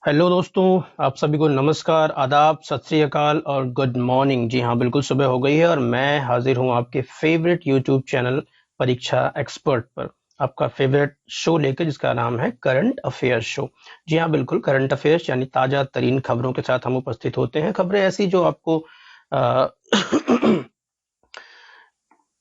Hello दोस्तों, आप सभी को नमस्कार, आदाब, सत श्री अकाल और गुड मॉर्निंग। जी हाँ, बिल्कुल सुबह हो गई है और मैं हाजिर हूँ आपके फेवरेट यूट्यूब चैनल परीक्षा एक्सपर्ट पर, आपका फेवरेट शो लेकर, जिसका नाम है करंट अफेयर्स शो। जी हाँ, बिल्कुल करंट अफेयर्स यानी ताजा तरीन खबरों के साथ हम उपस्थित होते हैं। खबरें ऐसी जो आपको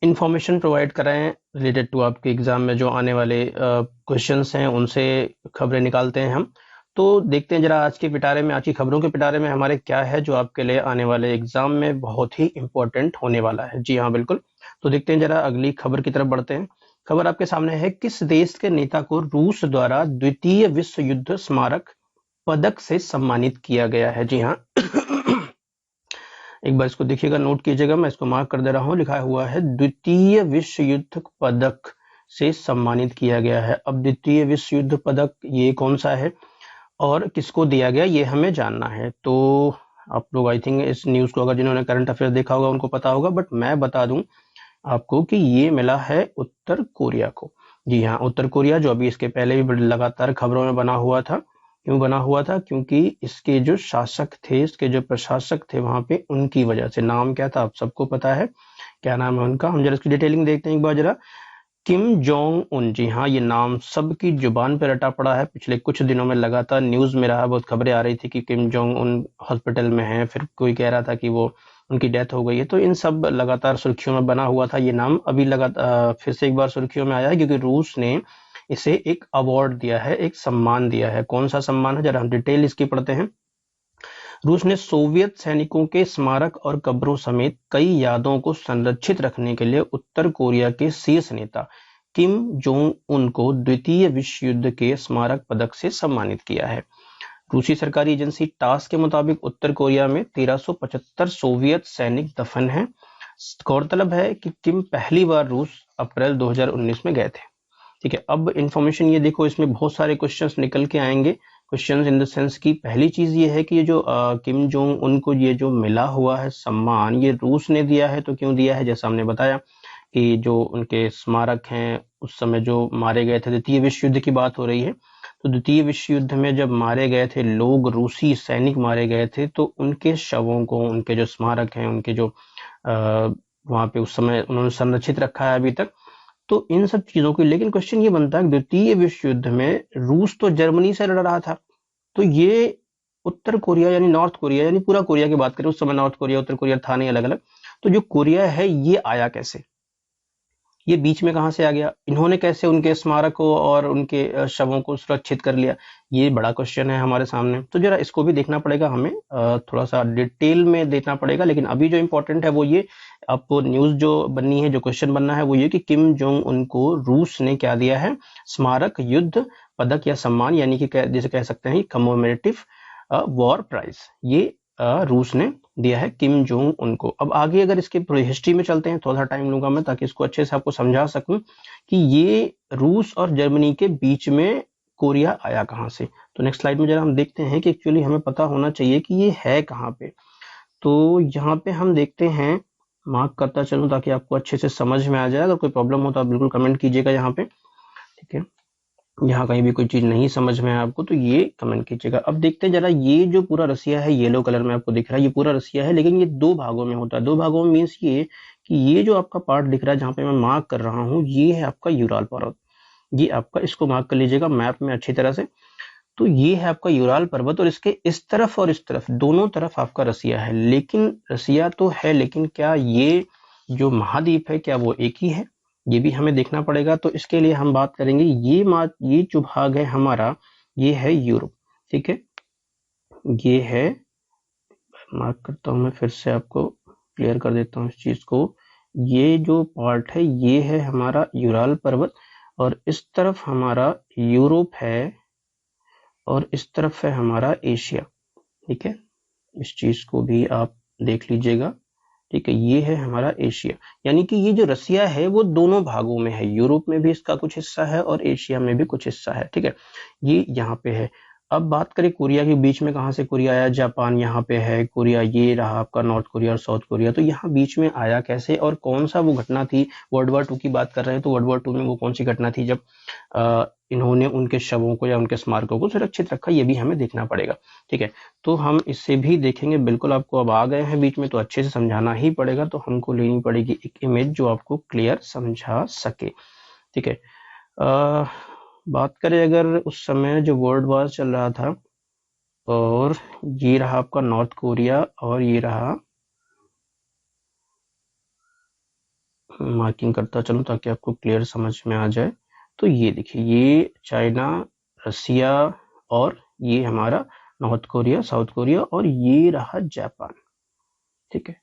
इंफॉर्मेशन प्रोवाइड कराएं रिलेटेड टू आपके एग्जाम में जो आने वाले क्वेश्चंस हैं, उनसे खबरें निकालते हैं हम। तो देखते हैं जरा आज के पिटारे में, आज की खबरों के पिटारे में हमारे क्या है जो आपके लिए आने वाले एग्जाम में बहुत ही इंपॉर्टेंट होने वाला है। जी हाँ, बिल्कुल। तो देखते हैं जरा, अगली खबर की तरफ बढ़ते हैं। खबर आपके सामने है, किस देश के नेता को रूस द्वारा द्वितीय विश्व युद्ध स्मारक पदक से सम्मानित किया गया है? जी हाँ, एक बार इसको देखिएगा, नोट कीजिएगा, मैं इसको मार्क कर दे रहा हूँ। लिखा हुआ है द्वितीय विश्व युद्ध पदक से सम्मानित किया गया है। अब द्वितीय विश्व युद्ध पदक ये कौन सा है और किसको दिया गया, ये हमें जानना है। तो आप लोग आई थिंक इस न्यूज को, अगर जिन्होंने करंट अफेयर देखा होगा उनको पता होगा, बट मैं बता दूं आपको कि ये मिला है उत्तर कोरिया को। जी हाँ, उत्तर कोरिया, जो अभी इसके पहले भी बड़ी लगातार खबरों में बना हुआ था। क्यों बना हुआ था? क्योंकि इसके जो शासक थे, इसके जो प्रशासक थे वहां पे, उनकी वजह से। नाम क्या था आप सबको पता है, क्या नाम है उनका? हम जरा इसकी डिटेलिंग देखते हैं एक बार जरा। Kim Jong Un. जी हाँ, ये नाम सबकी जुबान पे रटा पड़ा है। पिछले कुछ दिनों में लगातार न्यूज में रहा, बहुत खबरें आ रही थी कि किम जोंग उन हॉस्पिटल में हैं, फिर कोई कह रहा था कि वो उनकी डेथ हो गई है। तो इन सब लगातार सुर्खियों में बना हुआ था ये नाम। अभी लगातार फिर से एक बार सुर्खियों में आया है, क्योंकि रूस ने इसे एक अवार्ड दिया है, एक सम्मान दिया है। कौन सा सम्मान है, जरा हम डिटेल इसकी पढ़ते हैं। रूस ने सोवियत सैनिकों के स्मारक और कब्रों समेत कई यादों को संरक्षित रखने के लिए उत्तर कोरिया के शीर्ष नेता किम जोंग उन को द्वितीय विश्व युद्ध के स्मारक पदक से सम्मानित किया है। रूसी सरकारी एजेंसी टास के मुताबिक उत्तर कोरिया में 1375 सोवियत सैनिक दफन हैं। गौरतलब है कि किम पहली बार रूस अप्रैल 2019 में गए थे। ठीक है, अब इंफॉर्मेशन ये देखो, इसमें बहुत सारे क्वेश्चंस निकल के आएंगे। क्वेश्चंस इन द सेंस की पहली चीज ये है कि ये जो किम जोंग उनको ये जो मिला हुआ है सम्मान, ये रूस ने दिया है। तो क्यों दिया है? जैसा हमने बताया कि जो उनके स्मारक हैं, उस समय जो मारे गए थे, द्वितीय विश्व युद्ध की बात हो रही है, तो द्वितीय विश्व युद्ध में जब मारे गए थे लोग, रूसी सैनिक मारे गए थे, तो उनके शवों को, उनके जो स्मारक हैं, उनके जो वहां पे उस समय उन्होंने संरक्षित रखा है अभी तक। तो इन सब चीजों की, लेकिन क्वेश्चन ये बनता है कि द्वितीय विश्व युद्ध में रूस तो जर्मनी से लड़ रहा था, तो ये उत्तर कोरिया यानी नॉर्थ कोरिया, यानी पूरा कोरिया की बात करें, उस समय नॉर्थ कोरिया उत्तर कोरिया था नहीं, अलग अलग। तो जो कोरिया है ये आया कैसे, ये बीच में कहां से आ गया? इन्होंने कैसे उनके स्मारकों और उनके शवों को सुरक्षित कर लिया? ये बड़ा क्वेश्चन है हमारे सामने। तो जरा इसको भी देखना पड़ेगा हमें, थोड़ा सा डिटेल में देखना पड़ेगा। लेकिन अभी जो इंपॉर्टेंट है वो ये, आपको न्यूज जो बननी है, जो क्वेश्चन बनना है वो ये कि किम जोंग उनको रूस ने क्या दिया है? स्मारक युद्ध पदक या सम्मान, यानी कि जैसे कह सकते हैं कमोमेरेटिव वॉर प्राइज, ये रूस ने दिया है किम जोंग उनको। अब आगे अगर इसके पूरी हिस्ट्री में चलते हैं, थोड़ा सा टाइम लूंगा मैं ताकि इसको अच्छे से आपको समझा सकूं कि ये रूस और जर्मनी के बीच में कोरिया आया कहां से। तो नेक्स्ट स्लाइड में जरा हम देखते हैं कि एक्चुअली हमें पता होना चाहिए कि ये है कहां पे। तो यहाँ पे हम देखते हैं, मार्क करता चलूं ताकि आपको अच्छे से समझ में आ जाए। अगर कोई प्रॉब्लम हो तो आप बिल्कुल कमेंट कीजिएगा यहाँ पे। ठीक है, यहाँ कहीं भी कोई चीज नहीं समझ में है आपको तो ये कमेंट कीजिएगा। अब देखते हैं जरा, ये जो पूरा रसिया है, येलो कलर में आपको दिख रहा है, ये पूरा रसिया है, लेकिन ये दो भागों में होता है। दो भागों में मीन्स ये कि ये जो आपका पार्ट दिख रहा है, जहाँ पे मैं मार्क कर रहा हूँ, ये है आपका यूराल पर्वत। ये आपका, इसको मार्क कर लीजिएगा मैप में अच्छी तरह से। तो ये है आपका यूराल पर्वत, और इसके इस तरफ और इस तरफ, दोनों तरफ आपका रसिया है। लेकिन रसिया तो है, लेकिन क्या ये जो महाद्वीप है, क्या वो एक ही है? ये भी हमें देखना पड़ेगा। तो इसके लिए हम बात करेंगे, ये जो भाग है हमारा, ये है यूरोप। ठीक है, ये है, मार्क करता हूं मैं, फिर से आपको क्लियर कर देता हूं इस चीज को। ये जो पार्ट है ये है हमारा यूराल पर्वत, और इस तरफ हमारा यूरोप है, और इस तरफ है हमारा एशिया। ठीक है, इस चीज को भी आप देख लीजिएगा। ठीक है, ये है हमारा एशिया, यानी कि ये जो रसिया है वो दोनों भागों में है, यूरोप में भी इसका कुछ हिस्सा है और एशिया में भी कुछ हिस्सा है। ठीक है, ये यहाँ पे है। अब बात करें कोरिया के बीच में कहाँ से कोरिया आया? जापान यहाँ पे है, कोरिया ये रहा आपका, नॉर्थ कोरिया और साउथ कोरिया। तो यहाँ बीच में आया कैसे, और कौन सा वो घटना थी? वर्ल्ड वॉर 2 की बात कर रहे हैं, तो वर्ल्ड वॉर 2 में वो कौन सी घटना थी जब इन्होंने उनके शवों को या उनके स्मारकों को सुरक्षित रखा, ये भी हमें देखना पड़ेगा। ठीक है, तो हम इससे भी देखेंगे। बिल्कुल आपको अब आ गए हैं बीच में तो अच्छे से समझाना ही पड़ेगा, तो हमको लेनी पड़ेगी एक इमेज जो आपको क्लियर समझा सके। ठीक है, बात करें अगर उस समय जो वर्ल्ड वॉर चल रहा था, और ये रहा आपका नॉर्थ कोरिया और ये रहा, मार्किंग करता चलूं ताकि आपको क्लियर समझ में आ जाए। तो ये देखिए, ये चाइना, रसिया, और ये हमारा नॉर्थ कोरिया, साउथ कोरिया, और ये रहा जापान। ठीक है,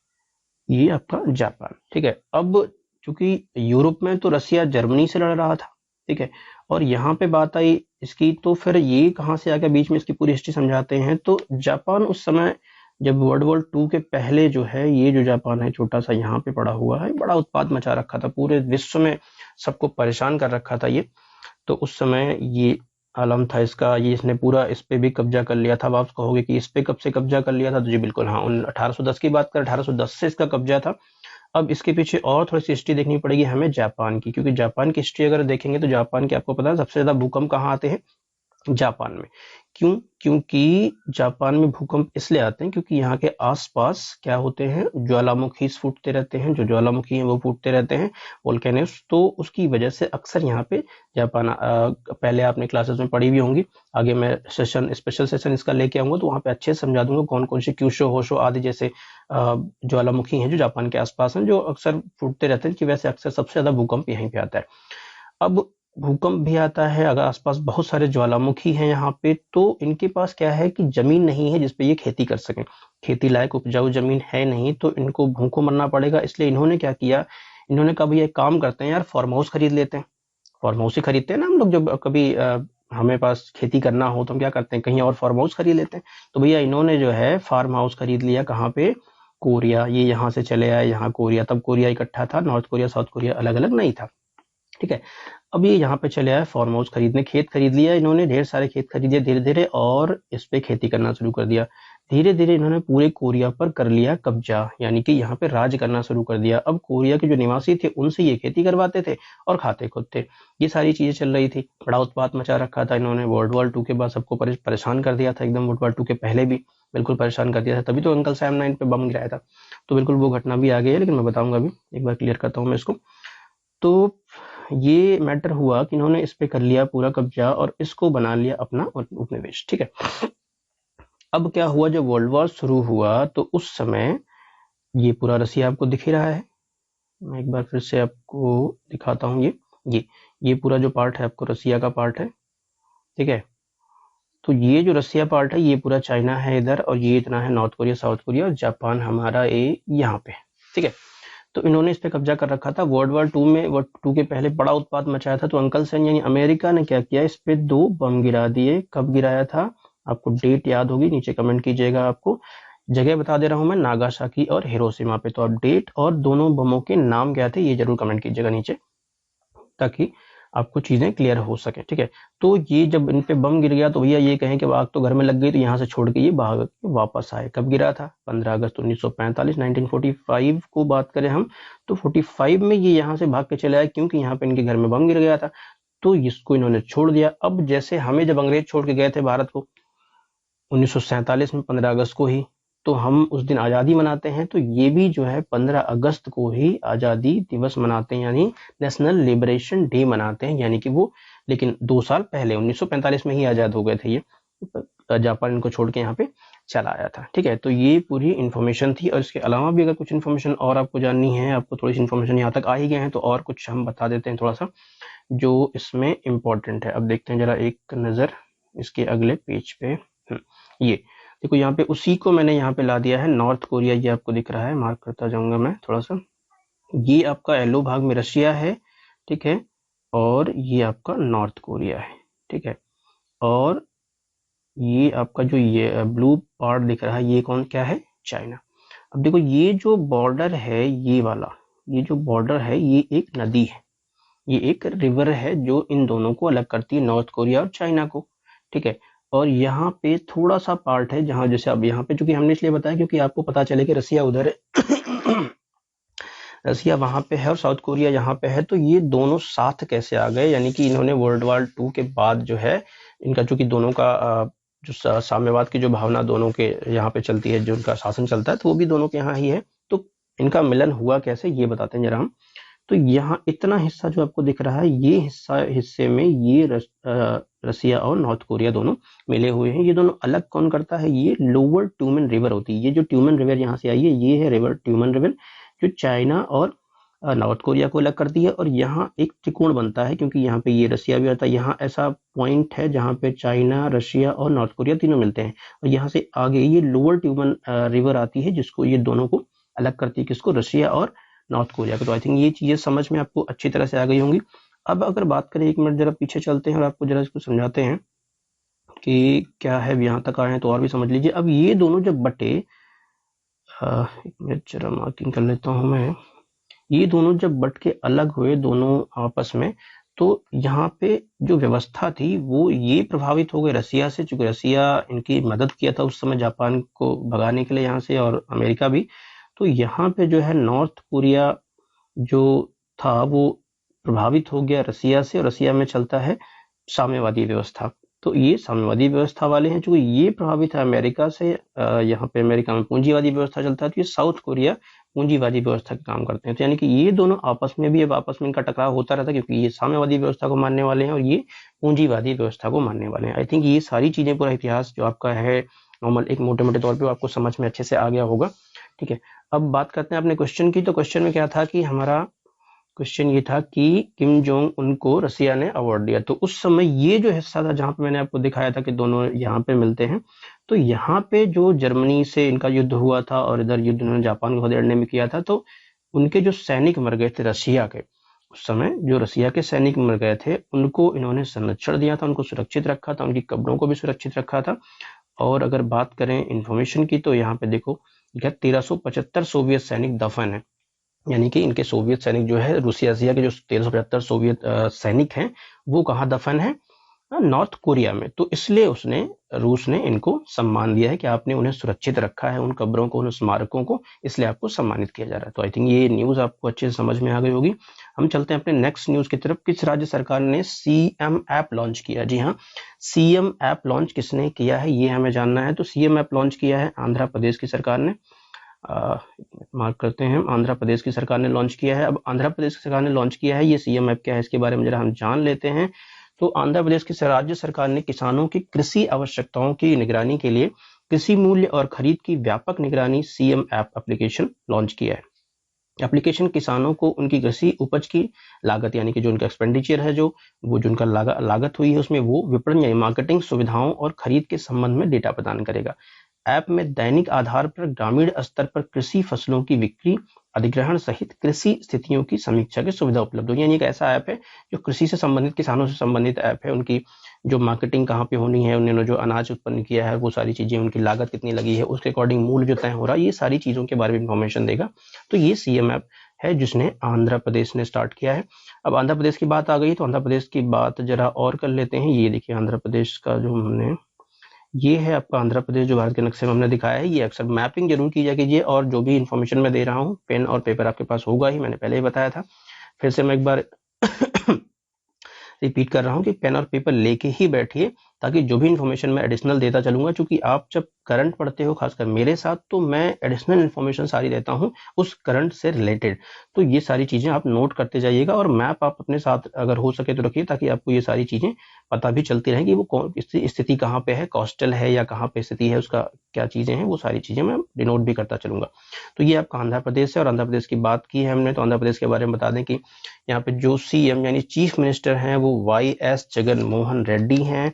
ये आपका जापान। ठीक है, अब चूंकि यूरोप में तो रसिया जर्मनी से लड़ रहा था, ठीक है, और यहाँ पे बात आई इसकी, तो फिर ये कहाँ से आ गया बीच में, इसकी पूरी हिस्ट्री समझाते हैं। तो जापान उस समय जब वर्ल्ड वॉर 2 के पहले जो है, ये जो जापान है छोटा सा यहाँ पे पड़ा हुआ है, बड़ा उत्पाद मचा रखा था, पूरे विश्व में सबको परेशान कर रखा था ये। तो उस समय ये आलम था इसका, ये इसने पूरा इस पे भी कब्जा कर लिया था। अब आप कहोगे कि इस पे कब से कब्जा कर लिया था, तो जी बिल्कुल हाँ, 1810 की बात करें, 1810 से इसका कब्जा था। अब इसके पीछे और थोड़ी सी हिस्ट्री देखनी पड़ेगी हमें जापान की, क्योंकि जापान की हिस्ट्री अगर देखेंगे तो जापान के आपको पता है सबसे ज्यादा भूकंप कहाँ आते हैं, जापान में। क्यों? क्योंकि जापान में भूकंप इसलिए आते हैं क्योंकि यहाँ के आसपास क्या होते हैं, ज्वालामुखी फूटते रहते हैं, जो ज्वालामुखी हैं वो फूटते रहते हैं, वोल्केनोस। तो उसकी वजह से अक्सर यहाँ पे जापान, पहले आपने क्लासेस में पढ़ी भी होंगी, आगे मैं स्पेशल सेशन इसका लेके आऊंगा तो वहाँ पे अच्छे से समझा दूंगा कौन कौन से क्यूशो, होशो आदि जैसे ज्वालामुखी हैं जो जापान के आसपास हैं, जो अक्सर फूटते रहते हैं, कि वैसे अक्सर सबसे ज्यादा भूकंप यहीं पे आता है। अब भूकंप भी आता है अगर आसपास बहुत सारे ज्वालामुखी हैं यहाँ पे, तो इनके पास क्या है कि जमीन नहीं है जिसपे ये खेती कर सकें, खेती लायक उपजाऊ जमीन है नहीं, तो इनको भूखों मरना पड़ेगा। इसलिए इन्होंने क्या किया, इन्होंने कहा भैया एक काम करते हैं यार, फार्म हाउस खरीद लेते हैं। फार्म हाउस ही खरीदते हैं ना हम लोग, जब कभी हमें पास खेती करना हो तो हम क्या करते हैं, कहीं और फार्म हाउस खरीद लेते हैं। तो भैया इन्होंने जो है फार्म हाउस खरीद लिया, कहाँ पे, कोरिया। ये यहाँ से चले आए यहाँ कोरिया, तब कोरिया इकट्ठा था, नॉर्थ कोरिया साउथ कोरिया अलग अलग नहीं था। ठीक है, अब ये यहाँ पे चले आए फार्म हाउस खरीदने, खेत खरीद लिया इन्होंने, ढेर सारे खेत खरीदे धीरे धीरे, और इस पे खेती करना शुरू कर दिया। धीरे धीरे इन्होंने पूरे कोरिया पर कर लिया कब्जा, यानी कि यहाँ पे राज करना शुरू कर दिया। अब कोरिया के जो निवासी थे उनसे ये खेती करवाते थे और खाते खुद थे। ये सारी चीजें चल रही थी, बड़ा उत्पात मचा रखा था इन्होंने। वर्ल्ड वॉर 2 के बाद सबको परेशान कर दिया था एकदम, वर्ल्ड वॉर 2 के पहले भी बिल्कुल परेशान कर दिया था, तभी तो अंकल सैम 9 पे बम गिराया था। तो बिल्कुल वो घटना भी आ गई है, लेकिन मैं बताऊंगा अभी, एक बार क्लियर करता हूँ मैं इसको। तो ये मैटर हुआ कि इन्होंने इस पे कर लिया पूरा कब्जा और इसको बना लिया अपना उपनिवेश। ठीक है, अब क्या हुआ, जब वर्ल्ड वॉर शुरू हुआ तो उस समय ये पूरा रसिया आपको दिख ही रहा है, मैं एक बार फिर से आपको दिखाता हूँ। ये पूरा जो पार्ट है आपको रसिया का पार्ट है। ठीक है, तो ये जो रसिया पार्ट है ये पूरा चाइना है इधर, और ये इतना है नॉर्थ कोरिया साउथ कोरिया, और जापान हमारा ये यहाँ पे। ठीक है, तो इन्होंने इस पे कब्जा कर रखा था। वर्ल्ड वॉर 2 में, वर्ल्ड 2 के पहले बड़ा उत्पात मचाया था, तो अंकल सेन यानी अमेरिका ने क्या किया, इस पे 2 बम गिरा दिए। कब गिराया था, आपको डेट याद होगी, नीचे कमेंट कीजिएगा। आपको जगह बता दे रहा हूं मैं, नागासाकी और हिरोशिमा पे। तो आप डेट और दोनों बमों के नाम क्या थे ये जरूर कमेंट कीजिएगा नीचे, ताकि आपको चीजें क्लियर हो सके। ठीक है, तो ये जब इन पे बम गिर गया तो भैया ये कहें कि आग तो घर में लग गई, तो यहाँ से छोड़ के ये भाग के वापस आए। कब गिरा था, 15 अगस्त 1945, 1945 को बात करें हम, तो 45 में ये यहाँ से भाग के चले आए, क्योंकि यहाँ पे इनके घर में बम गिर गया था, तो इसको इन्होंने छोड़ दिया। अब जैसे हमें जब अंग्रेज छोड़ के गए थे भारत को 1947 में 15 अगस्त को ही, तो हम उस दिन आज़ादी मनाते हैं, तो ये भी जो है 15 अगस्त को ही आज़ादी दिवस मनाते हैं, यानी नेशनल लिबरेशन डे मनाते हैं, यानी कि वो, लेकिन 2 साल पहले 1945 में ही आज़ाद हो गए थे ये। जापान इनको छोड़ के यहाँ पे चला आया था। ठीक है, तो ये पूरी इन्फॉर्मेशन थी, और इसके अलावा भी अगर कुछ इन्फॉर्मेशन और आपको जाननी है, आपको थोड़ी सी इन्फॉर्मेशन यहाँ तक आ ही गए हैं, तो और कुछ हम बता देते हैं थोड़ा सा जो इसमें इम्पोर्टेंट है। अब देखते हैं जरा एक नज़र इसके अगले पेज पे। ये देखो, यहाँ पे उसी को मैंने यहाँ पे ला दिया है, नॉर्थ कोरिया, ये आपको दिख रहा है, मार्क करता जाऊंगा मैं थोड़ा सा। ये आपका येलो भाग में रशिया है, ठीक है, और ये आपका नॉर्थ कोरिया है। ठीक है, और ये आपका जो ये ब्लू पार्ट दिख रहा है, ये कौन क्या है, चाइना। अब देखो, ये जो बॉर्डर है, ये वाला, ये जो बॉर्डर है, ये एक नदी है, ये एक रिवर है जो इन दोनों को अलग करती है, नॉर्थ कोरिया और चाइना को। ठीक है, और यहाँ पे थोड़ा सा पार्ट है जहां, जैसे अब यहाँ पे चूंकि हमने इसलिए बताया क्योंकि आपको पता चले कि रसिया उधर है रसिया वहां पे है और साउथ कोरिया यहाँ पे है, तो ये दोनों साथ कैसे आ गए? यानी कि इन्होंने वर्ल्ड वॉर 2 के बाद जो है इनका, चूंकि दोनों का जो साम्यवाद की जो भावना दोनों के यहाँ पे चलती है, जो उनका शासन चलता है, तो वो भी दोनों के यहाँ ही है। तो इनका मिलन हुआ कैसे, ये बताते हैं जरा हम। तो यहाँ इतना हिस्सा जो आपको दिख रहा है, ये हिस्से में ये रसिया और नॉर्थ कोरिया दोनों मिले हुए हैं। ये दोनों अलग कौन करता है? ये लोअर ट्यूमेन रिवर होती है। ये जो ट्यूमेन रिवर यहाँ से आई है, ये है रिवर ट्यूमेन रिवर, जो चाइना और नॉर्थ कोरिया को अलग करती है। और यहाँ एक त्रिकोण बनता है, क्योंकि यहाँ पे ये रसिया भी आता है। यहाँ ऐसा पॉइंट है जहाँ पे चाइना, रशिया और नॉर्थ कोरिया तीनों मिलते हैं। और यहाँ से आगे ये लोअर ट्यूमेन रिवर आती है, जिसको ये दोनों को अलग करती है। किसको? रशिया और नॉर्थ कोरिया को। तो आई थिंक ये चीजें समझ में आपको अच्छी तरह से आ गई होंगी। अब अगर बात करें, एक मिनट जरा पीछे चलते हैं और आपको जरा इसको समझाते हैं कि क्या है। यहाँ तक आए हैं तो और भी समझ लीजिए। अब ये दोनों जब बटे, एक मिनट जरा मार्किंग कर लेता हूं मैं। ये दोनों जब बट के अलग हुए दोनों आपस में, तो यहाँ पे जो व्यवस्था थी वो ये प्रभावित हो गई रसिया से, चूंकि रसिया इनकी मदद किया था उस समय जापान को भगाने के लिए यहाँ से, और अमेरिका भी। तो यहाँ पे जो है नॉर्थ कोरिया जो था वो प्रभावित हो गया रसिया से, और रसिया में चलता है साम्यवादी व्यवस्था। तो ये साम्यवादी व्यवस्था वाले हैं। जो ये प्रभावित है अमेरिका से, यहाँ पे अमेरिका में पूंजीवादी व्यवस्था चलता है, तो ये साउथ कोरिया पूंजीवादी व्यवस्था का काम करते हैं। तो यानी कि ये दोनों आपस में भी अब आपस में इनका टकराव होता रहता है, क्योंकि ये साम्यवादी व्यवस्था को मानने वाले हैं और ये पूंजीवादी व्यवस्था को मानने वाले हैं। आई थिंक ये सारी चीजें, पूरा इतिहास जो आपका है नॉर्मल एक मोटे मोटे तौर पे आपको समझ में अच्छे से आ गया होगा। ठीक है, अब बात करते हैं अपने क्वेश्चन की। तो क्वेश्चन में क्या था कि हमारा क्वेश्चन ये था कि किम जोंग उनको रसिया ने अवार्ड दिया। तो उस समय ये जो हिस्सा था जहां पे मैंने आपको दिखाया था कि दोनों यहाँ पे मिलते हैं, तो यहाँ पे जो जर्मनी से इनका युद्ध हुआ था और इधर युद्ध उन्होंने जापान को खदेड़ने में किया था, तो उनके जो सैनिक मर गए थे रसिया के, उस समय जो रसिया के सैनिक मर गए थे उनको इन्होंने संरक्षण दिया था, उनको सुरक्षित रखा था, उनकी कब्रों को भी सुरक्षित रखा था। और अगर बात करें इंफॉर्मेशन की, तो यहाँ पे देखो 1375 सोवियत सैनिक दफन है। यानी कि इनके सोवियत सैनिक जो है, रूसिया के जो 1375 सोवियत सैनिक हैं, वो कहाँ दफन है? नॉर्थ कोरिया में। तो इसलिए रूस ने इनको सम्मान दिया है कि आपने उन्हें सुरक्षित रखा है, उन कब्रों को, उन स्मारकों को, इसलिए आपको सम्मानित किया जा रहा है। तो आई थिंक ये न्यूज आपको अच्छे से समझ में आ गई होगी। हम चलते हैं अपने नेक्स्ट न्यूज की तरफ। किस राज्य सरकार ने सीएम ऐप लॉन्च किया? जी हाँ, सीएम ऐप लॉन्च किसने किया है, ये हमें जानना है। तो सीएम ऐप लॉन्च किया है आंध्र प्रदेश की सरकार ने। मार्क करते हैं, आंध्र प्रदेश की सरकार ने लॉन्च किया है। अब आंध्र प्रदेश की सरकार ने लॉन्च किया है, ये सीएम ऐप क्या है इसके बारे में जरा हम जान लेते हैं। तो आंध्र प्रदेश की राज्य सरकार ने किसानों की कृषि आवश्यकताओं की निगरानी के लिए कृषि मूल्य और खरीद की व्यापक निगरानी सीएम ऐप एप्लीकेशन लॉन्च किया है। एप्लीकेशन किसानों को उनकी कृषि उपज की लागत, यानी कि जो उनका एक्सपेंडिचर है, जो उनका लागत हुई है, उसमें वो विपणन यानी मार्केटिंग सुविधाओं और खरीद के संबंध में डेटा प्रदान करेगा। ऐप में दैनिक आधार पर ग्रामीण स्तर पर कृषि फसलों की बिक्री, अधिग्रहण सहित कृषि स्थितियों की समीक्षा की सुविधा उपलब्ध होगी। यानी एक ऐसा ऐप है जो कृषि से संबंधित, किसानों से संबंधित ऐप है। उनकी जो मार्केटिंग कहाँ पे होनी है, उन्होंने जो अनाज उत्पन्न किया है, वो सारी चीजें, उनकी लागत कितनी लगी है, उसके अकॉर्डिंग मूल्य जो तय हो रहा है, ये सारी चीजों के बारे में इंफॉर्मेशन देगा। तो ये सीएम ऐप है जिसने आंध्र प्रदेश ने स्टार्ट किया है। अब आंध्र प्रदेश की बात आ गई, तो आंध्र प्रदेश की बात जरा और कर लेते हैं। ये देखिए आंध्र प्रदेश का जो हमने, ये है आपका आंध्र प्रदेश जो भारत के नक्शे में हमने दिखाया है। ये अक्सर मैपिंग जरूर किया कीजिए, और जो भी इन्फॉर्मेशन मैं दे रहा हूँ, पेन और पेपर आपके पास होगा ही, मैंने पहले ही बताया था। फिर से मैं एक बार रिपीट कर रहा हूँ कि पेन और पेपर लेके ही बैठिए, ताकि जो भी इन्फॉर्मेशन मैं एडिशनल देता चलूंगा, क्योंकि आप जब करंट पढ़ते हो खासकर मेरे साथ, तो मैं एडिशनल इन्फॉर्मेशन सारी देता हूँ उस करंट से रिलेटेड। तो ये सारी चीजें आप नोट करते जाइएगा, और मैप आप अपने साथ अगर हो सके तो रखिए, ताकि आपको ये सारी चीजें पता भी चलती रहें कि वो स्थिति कहाँ पे है, कोस्टल है या कहाँ पे स्थिति है, उसका क्या चीजें हैं, वो सारी चीजें मैं डिनोट भी करता चलूंगा। तो ये आपका आंध्र प्रदेश है। और आंध्र प्रदेश की बात की है हमने, तो आंध्र प्रदेश के बारे में बता दें कि यहाँ पे जो सीएम यानी चीफ मिनिस्टर हैं वो वाई.एस. जगन मोहन रेड्डी हैं,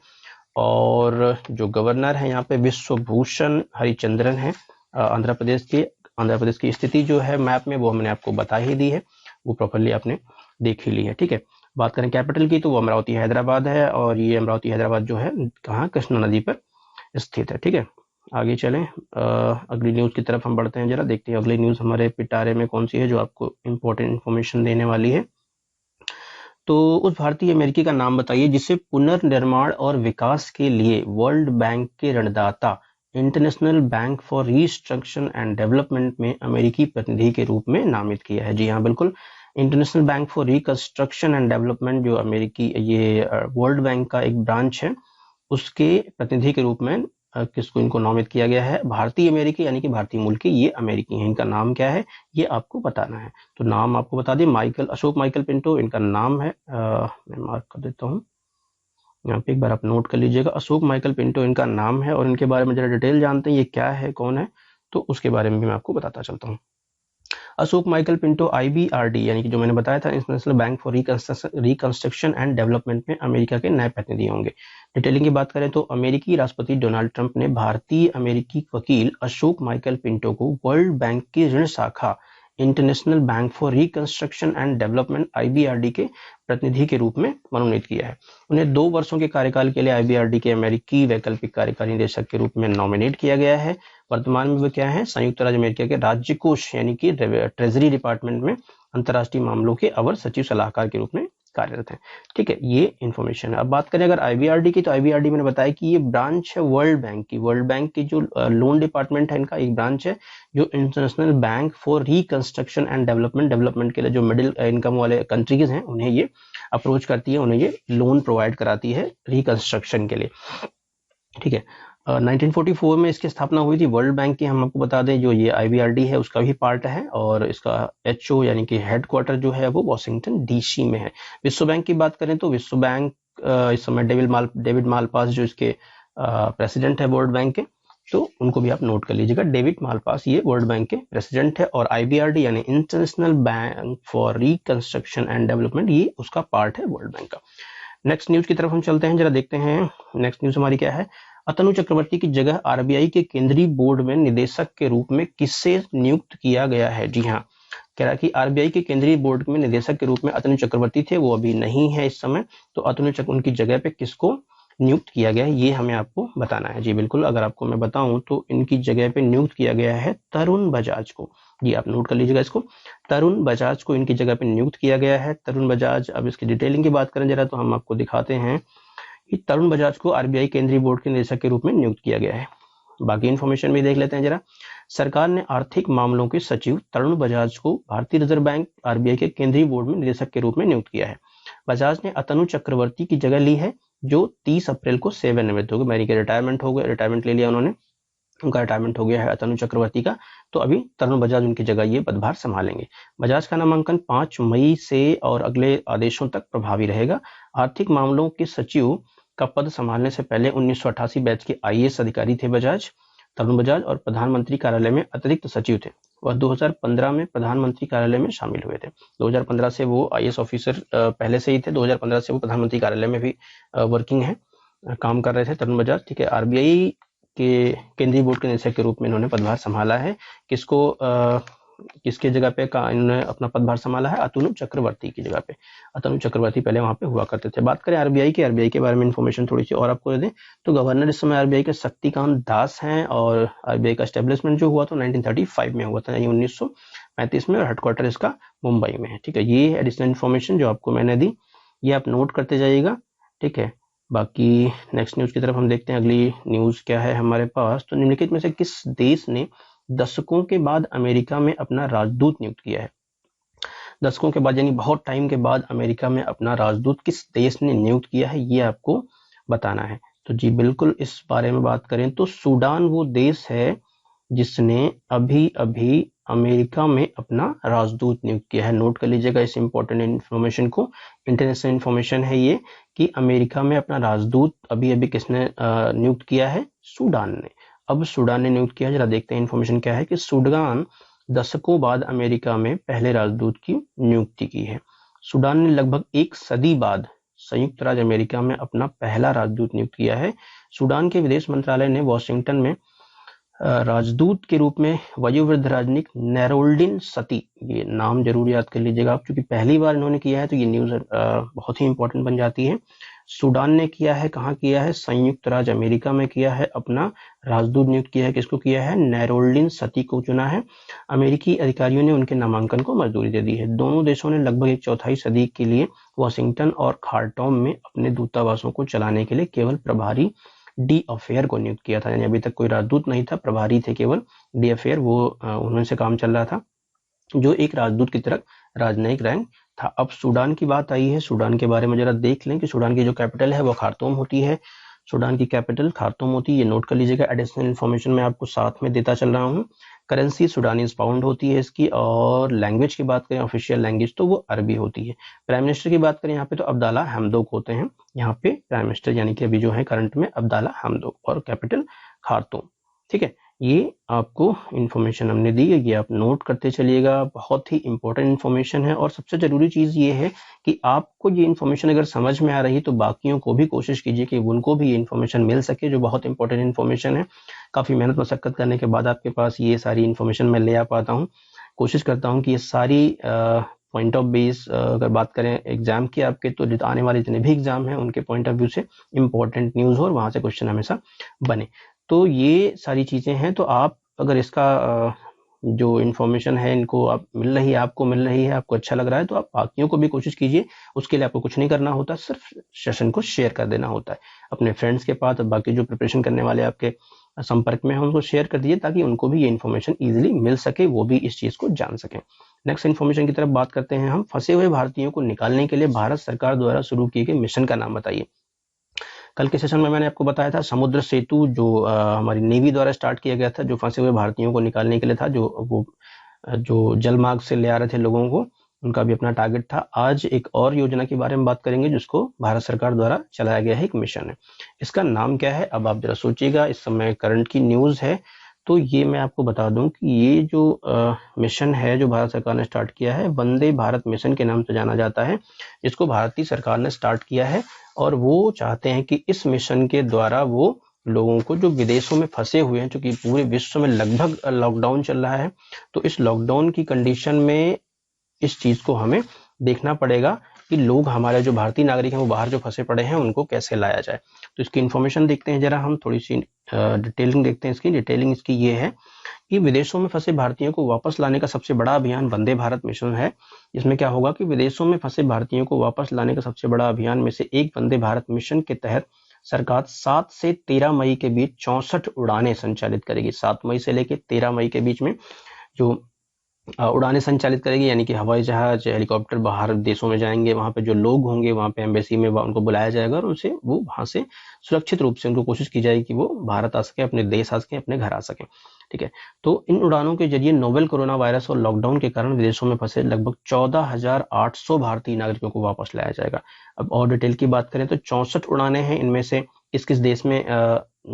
और जो गवर्नर है यहाँ पे विश्वभूषण हरिचंद्रन है। आंध्र प्रदेश की स्थिति जो है मैप में, वो हमने आपको बता ही दी है, वो प्रॉपरली आपने देख ही ली है। ठीक है, बात करें कैपिटल की, तो वो अमरावती हैदराबाद है, और ये अमरावती हैदराबाद जो है कहाँ, कृष्णा नदी पर स्थित है। ठीक है, आगे चलें, अगली न्यूज की तरफ हम बढ़ते हैं। जरा देखते हैं अगली न्यूज हमारे पिटारे में कौन सी है जो आपको इंपॉर्टेंट इन्फॉर्मेशन देने वाली है। तो उस भारतीय अमेरिकी का नाम बताइए जिसे पुनर्निर्माण और विकास के लिए वर्ल्ड बैंक के ऋणदाता international bank for restriction and development में अमेरिकी प्रतिनिधि के रूप में नामित किया है। जी हाँ, बिल्कुल, international bank for reconstruction and development जो अमेरिकी ये वर्ल्ड बैंक का एक ब्रांच है, उसके प्रतिनिधि के रूप में किसको इनको नामित किया गया है? भारतीय अमेरिकी, यानी कि भारतीय मूल के ये अमेरिकी हैं। इनका नाम क्या है ये आपको बताना है। तो नाम आपको बता दें, अशोक माइकल पिंटो इनका नाम है। मैं मार्क कर देता हूँ यहाँ पे, एक बार आप नोट कर लीजिएगा। अशोक माइकल पिंटो इनका नाम है, और इनके बारे में जरा डिटेल जानते हैं ये क्या है, कौन है, तो उसके बारे में भी मैं आपको बताता चलता हूँ। अशोक माइकल पिंटो IBRD यानी कि जो मैंने बताया था international bank for reconstruction and development में अमेरिका के नए प्रतिनिधि होंगे। डिटेलिंग की बात करें तो अमेरिकी राष्ट्रपति डोनाल्ड ट्रंप ने भारतीय अमेरिकी वकील अशोक माइकल पिंटो को वर्ल्ड बैंक की ऋण शाखा international bank for reconstruction and development IBRD के प्रतिनिधि के रूप में मनोनीत किया है। उन्हें 2 वर्षों के कार्यकाल के लिए IBRD के अमेरिकी वैकल्पिक कार्यकारी निदेशक के रूप में नॉमिनेट किया गया है। वर्तमान में वो क्या है? संयुक्त राज्य अमेरिका के राज्य कोष यानी कि ट्रेजरी डिपार्टमेंट में अंतर्राष्ट्रीय मामलों के अवर सचिव सलाहकार के रूप में कार्यरत है। ठीक है, ये इंफॉर्मेशन है। अब बात करें अगर IBRD की, तो IBRD मैंने बताया कि ये ब्रांच है वर्ल्ड बैंक की। वर्ल्ड बैंक की जो लोन डिपार्टमेंट है इनका एक ब्रांच है, जो international bank for reconstruction and development के लिए जो मिडिल इनकम वाले कंट्रीज हैं उन्हें ये अप्रोच करती है, उन्हें ये लोन प्रोवाइड कराती है रिकंस्ट्रक्शन के लिए। ठीक है, 1944 में इसकी स्थापना हुई थी वर्ल्ड बैंक की। हम आपको बता दें जो ये IBRD है उसका भी पार्ट है, और इसका HO यानी कि हेडक्वार्टर जो है वो वॉशिंगटन DC में है। विश्व बैंक की बात करें तो विश्व बैंक इस समय डेविड मालपास जो इसके प्रेसिडेंट है वर्ल्ड बैंक के, तो उनको भी आप नोट कर लीजिएगा। डेविड मालपास ये वर्ल्ड बैंक के प्रेसिडेंट है, और IBRD यानी international bank for reconstruction and development ये उसका पार्ट है वर्ल्ड बैंक का। नेक्स्ट न्यूज की तरफ हम चलते हैं, जरा देखते हैं नेक्स्ट न्यूज हमारी क्या है। अतनु चक्रवर्ती की जगह RBI के केंद्रीय बोर्ड में निदेशक के रूप में किससे नियुक्त किया गया है? जी हाँ, कह रहा कि RBI के केंद्रीय बोर्ड में निदेशक के रूप में अतनु चक्रवर्ती थे, वो अभी नहीं है इस समय, तो उनकी जगह पे किसको नियुक्त किया गया है ये हमें आपको बताना है। जी बिल्कुल, अगर आपको मैं बताऊं तो इनकी जगह पे नियुक्त किया गया है तरुण बजाज को। जी आप नोट कर लीजिएगा इसको, तरुण बजाज को इनकी जगह पे नियुक्त किया गया है। तरुण बजाज, अब इसकी डिटेलिंग की बात करें जरा तो हम आपको दिखाते हैं कि तरुण बजाज को RBI केंद्रीय बोर्ड के निदेशक के रूप में नियुक्त किया गया है। बाकी इन्फॉर्मेशन भी देख लेते हैं जरा। सरकार ने आर्थिक मामलों के सचिव तरुण बजाज को भारतीय रिजर्व बैंक RBI के केंद्रीय बोर्ड में निदेशक के रूप में नियुक्त किया है। बजाज ने अतनु चक्रवर्ती की जगह ली है, जो 30 अप्रैल को सेवानिवृत्त हो गए, यानी कि रिटायरमेंट ले लिया उन्होंने, उनका रिटायरमेंट हो गया है अतनु चक्रवर्ती का। तो अभी तरुण बजाज उनकी जगह ये पदभार संभालेंगे। बजाज का नामांकन 5 मई से और अगले आदेशों तक प्रभावी रहेगा। आर्थिक मामलों के सचिव का पद संभालने से पहले 1988 बैच के IAS अधिकारी थे तरुण बजाज, और प्रधानमंत्री कार्यालय में अतिरिक्त सचिव थे। वह 2015 में प्रधानमंत्री कार्यालय में शामिल हुए थे। 2015 से वो IAS ऑफिसर पहले से ही थे, 2015 से वो प्रधानमंत्री कार्यालय में भी वर्किंग है, काम कर रहे थे तरुण बजाज। ठीक है, RBI के केंद्रीय बोर्ड के निदेशक के रूप में इन्होंने पदभार संभाला है। किसके जगह पे इन्होंने अपना पदभार संभाला है? अतनु चक्रवर्ती की जगह पे। अतनु चक्रवर्ती पहले वहां पे हुआ करते थे। बात करें RBI के बारे में इन्फॉर्मेशन थोड़ी सी और आपको दे दें तो गवर्नर इस समय RBI के शक्तिकांत दास हैं, और RBI का एस्टेब्लिशमेंट जो हुआ था 1935 में हुआ था, यानी 1935 में, और हेडक्वार्टर इसका मुंबई में है। ठीक है, ये एडिशनल इन्फॉर्मेशन जो आपको मैंने दी ये आप नोट करते जाइएगा। ठीक है, बाकी नेक्स्ट न्यूज की तरफ हम देखते हैं। अगली न्यूज क्या है हमारे पास, तो निम्नलिखित में से किस देश ने दशकों के बाद अमेरिका में अपना राजदूत नियुक्त किया है? दशकों के बाद यानी बहुत टाइम के बाद अमेरिका में अपना राजदूत किस देश ने नियुक्त किया है ये आपको बताना है। तो जी बिल्कुल, इस बारे में बात करें तो सूडान वो देश है जिसने अभी अभी अमेरिका में अपना राजदूत नियुक्त किया है। नोट कर लीजिएगा इस इंपॉर्टेंट इन्फॉर्मेशन को, इंटरनेशनल इन्फॉर्मेशन है ये, कि अमेरिका में अपना राजदूत अभी अभी किसने नियुक्त किया है? सूडान ने। अब सूडान ने नियुक्त किया, जरा देखते हैं इन्फॉर्मेशन क्या है कि सूडान दशकों बाद अमेरिका में पहले राजदूत की नियुक्ति की है। सूडान ने लगभग 1 सदी बाद संयुक्त राज्य अमेरिका में अपना पहला राजदूत नियुक्त किया है। सूडान के विदेश मंत्रालय ने वॉशिंगटन में राजदूत के रूप में वयोवृद्ध राजनयिक नेरोल्डिन सती, ये नाम जरूर याद कर लीजिएगा आप, क्योंकि पहली बार इन्होंने किया है तो ये न्यूज बहुत ही इंपॉर्टेंट बन जाती है। सूडान ने किया है, कहाँ किया है? संयुक्त राज्य अमेरिका में किया है, अपना राजदूत नियुक्त किया है। किसको किया है? नेरोल्डिन सती को चुना है। अमेरिकी अधिकारियों ने उनके नामांकन को मंजूरी दे दी है। दोनों देशों ने लगभग 1/4 सदी के लिए वॉशिंगटन और खार्टूम में अपने दूतावासों को चलाने के लिए केवल प्रभारी डी अफेयर को नियुक्त किया था, यानी अभी तक कोई राजदूत नहीं था, प्रभारी थे केवल डी अफेयर, वो उन्हीं से काम चल रहा था, जो एक राजदूत की तरह राजनयिक रैंक था। अब सूडान की बात आई है, सूडान के बारे में जरा देख लें कि सूडान की जो कैपिटल है वो खार्तूम होती है। सूडान की कैपिटल खार्तूम होती है, ये नोट कर लीजिएगा, एडिशनल इन्फॉर्मेशन मैं आपको साथ में देता चल रहा हूँ। करेंसी सूडानीज पाउंड होती है इसकी, और लैंग्वेज की बात करें ऑफिशियल लैंग्वेज तो वो अरबी होती है। प्राइम मिनिस्टर की बात करें यहाँ पे तो अब्दाला हमदोक होते हैं यहाँ पे प्राइम मिनिस्टर, यानी कि अभी जो है करंट में अब्दाला हमदोक, और कैपिटल खार्तूम। ठीक है, ये आपको इन्फॉर्मेशन हमने दी है, ये आप नोट करते चलिएगा, बहुत ही इंपॉर्टेंट इन्फॉर्मेशन है। और सबसे जरूरी चीज ये है कि आपको ये इन्फॉर्मेशन अगर समझ में आ रही तो बाकियों को भी कोशिश कीजिए कि उनको भी ये इन्फॉर्मेशन मिल सके, जो बहुत इंपॉर्टेंट इन्फॉर्मेशन है। काफी मेहनत मशक्कत करने के बाद आपके पास ये सारी इन्फॉर्मेशन मैं ले आ पाता हूँ। कोशिश करता हूँ कि ये सारी पॉइंट ऑफ बेस अगर बात करें एग्जाम की आपके, तो आने वाले जितने भी एग्जाम हैं उनके पॉइंट ऑफ व्यू से इंपॉर्टेंट न्यूज हो और वहां से क्वेश्चन हमेशा बने। तो ये सारी चीजें हैं, तो आप अगर इसका जो इन्फॉर्मेशन है इनको आप मिल रही है, आपको मिल रही है, आपको अच्छा लग रहा है, तो आप बाकियों को भी कोशिश कीजिए। उसके लिए आपको कुछ नहीं करना होता, सिर्फ सेशन को शेयर कर देना होता है अपने फ्रेंड्स के पास, और बाकी जो प्रिपरेशन करने वाले आपके संपर्क में है उनको शेयर कर दीजिए, ताकि उनको भी ये इन्फॉर्मेशन इजीली मिल सके, वो भी इस चीज को जान सके। नेक्स्ट इन्फॉर्मेशन की तरफ बात करते हैं हम। फंसे हुए भारतीयों को निकालने के लिए भारत सरकार द्वारा शुरू किए गए मिशन का नाम बताइए। कल के सेशन में मैंने आपको बताया था समुद्र सेतु, जो हमारी नेवी द्वारा स्टार्ट किया गया था, जो फंसे हुए भारतीयों को निकालने के लिए था, जो जलमार्ग से ले आ रहे थे लोगों को, उनका भी अपना टारगेट था। आज एक और योजना के बारे में बात करेंगे जिसको भारत सरकार द्वारा चलाया गया है, एक मिशन है। इसका नाम क्या है, अब आप जरा सोचिएगा, इस समय करंट की न्यूज है, तो ये मैं आपको बता दूं कि ये जो मिशन है जो भारत सरकार ने स्टार्ट किया है, वंदे भारत मिशन के नाम से जाना जाता है, जिसको भारतीय सरकार ने स्टार्ट किया है। और वो चाहते हैं कि इस मिशन के द्वारा वो लोगों को जो विदेशों में फंसे हुए हैं, क्योंकि पूरे विश्व में लगभग लॉकडाउन चल रहा है, तो इस लॉकडाउन की कंडीशन में इस चीज को हमें देखना पड़ेगा कि लोग हमारे जो भारतीय नागरिक हैं वो बाहर जो फंसे पड़े हैं उनको कैसे लाया जाए। तो इसकी इन्फॉर्मेशन देखते हैं जरा हम, थोड़ी सी डिटेलिंग देखते हैं इसकी। डिटेलिंग इसकी ये है कि विदेशों में फंसे भारतीयों को वापस लाने का सबसे बड़ा अभियान वंदे भारत मिशन है। इसमें क्या होगा कि विदेशों में फंसे भारतीयों को वापस लाने का सबसे बड़ा अभियान में से एक वंदे भारत मिशन के तहत सरकार 7 से 13 मई के बीच 64 उड़ानें संचालित करेगी। 7 मई से लेकर 13 मई के बीच में जो उड़ानें संचालित करेगी, यानी कि हवाई जहाज, हेलीकॉप्टर बाहर देशों में जाएंगे, वहां पे जो लोग होंगे वहां पे एम्बेसी में उनको बुलाया जाएगा, और उनसे वो वहां से सुरक्षित रूप से उनको कोशिश की जाएगी कि वो भारत आ सके, अपने देश आ सके, अपने घर आ सके। ठीक है, तो इन उड़ानों के जरिए नोवेल कोरोना वायरस और लॉकडाउन के कारण विदेशों में फंसे लगभग 14,800 भारतीय नागरिकों को वापस लाया जाएगा। अब और डिटेल की बात करें तो 64 उड़ानें हैं, इनमें से किस किस देश में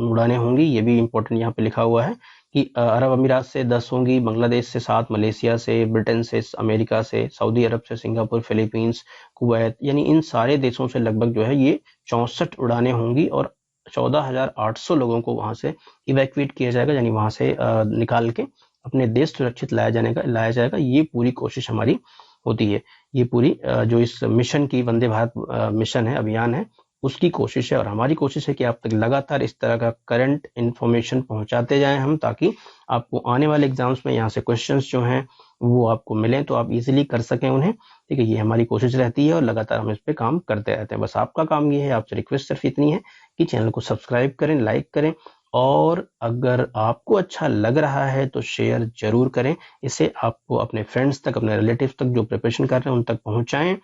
उड़ानें होंगी ये भी इंपॉर्टेंट यहाँ पे लिखा हुआ है कि अरब अमीरात से 10 होंगी, बांग्लादेश से 7, मलेशिया से, ब्रिटेन से, अमेरिका से, सऊदी अरब से, सिंगापुर, फिलीपींस, कुवैत, यानी इन सारे देशों से लगभग जो है ये 64 उड़ानें होंगी, और 14,800 लोगों को वहां से इवैक्यूएट किया जाएगा, यानी वहां से निकाल के अपने देश सुरक्षित लाया जाएगा। ये पूरी कोशिश हमारी होती है, ये पूरी जो इस मिशन की वंदे भारत मिशन है, अभियान है, उसकी कोशिश है। और हमारी कोशिश है कि आप तक लगातार इस तरह का करंट इन्फॉर्मेशन पहुंचाते जाएं हम, ताकि आपको आने वाले एग्जाम्स में यहाँ से क्वेश्चंस जो हैं वो आपको मिलें तो आप इजीली कर सकें उन्हें। ठीक है, ये हमारी कोशिश रहती है और लगातार हम इस पे काम करते रहते हैं। बस आपका काम ये है, आपसे रिक्वेस्ट सिर्फ इतनी है कि चैनल को सब्सक्राइब करें, लाइक करें, और अगर आपको अच्छा लग रहा है तो शेयर जरूर करें। इसे आपको अपने फ्रेंड्स तक, अपने रिलेटिव्स तक जो प्रिपरेशन कर रहे हैं उन तक पहुंचाएं,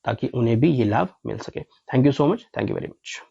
ताकि उन्हें भी ये लाभ मिल सके। Thank you so much, thank you very much.